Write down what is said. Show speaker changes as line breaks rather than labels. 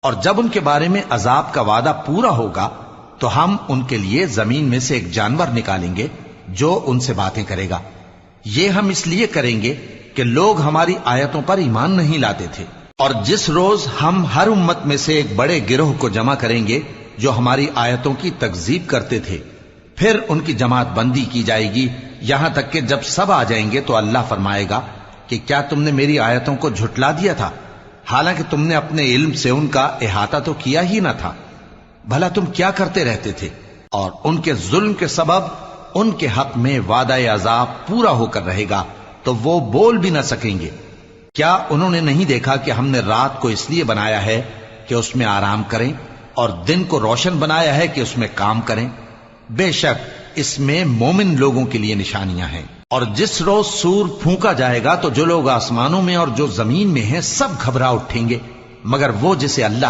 اور جب ان کے بارے میں عذاب کا وعدہ پورا ہوگا تو ہم ان کے لیے زمین میں سے ایک جانور نکالیں گے جو ان سے باتیں کرے گا۔ یہ ہم اس لیے کریں گے کہ لوگ ہماری آیتوں پر ایمان نہیں لاتے تھے۔ اور جس روز ہم ہر امت میں سے ایک بڑے گروہ کو جمع کریں گے جو ہماری آیتوں کی تکذیب کرتے تھے، پھر ان کی جماعت بندی کی جائے گی یہاں تک کہ جب سب آ جائیں گے تو اللہ فرمائے گا کہ کیا تم نے میری آیتوں کو جھٹلا دیا تھا، حالانکہ تم نے اپنے علم سے ان کا احاطہ تو کیا ہی نہ تھا؟ بھلا تم کیا کرتے رہتے تھے؟ اور ان کے ظلم کے سبب ان کے حق میں وعدہ عذاب پورا ہو کر رہے گا تو وہ بول بھی نہ سکیں گے۔ کیا انہوں نے نہیں دیکھا کہ ہم نے رات کو اس لیے بنایا ہے کہ اس میں آرام کریں اور دن کو روشن بنایا ہے کہ اس میں کام کریں؟ بے شک اس میں مومن لوگوں کے لیے نشانیاں ہیں۔ اور جس روز سور پھونکا جائے گا تو جو لوگ آسمانوں میں اور جو زمین میں ہیں سب گھبرا اٹھیں گے مگر وہ جسے اللہ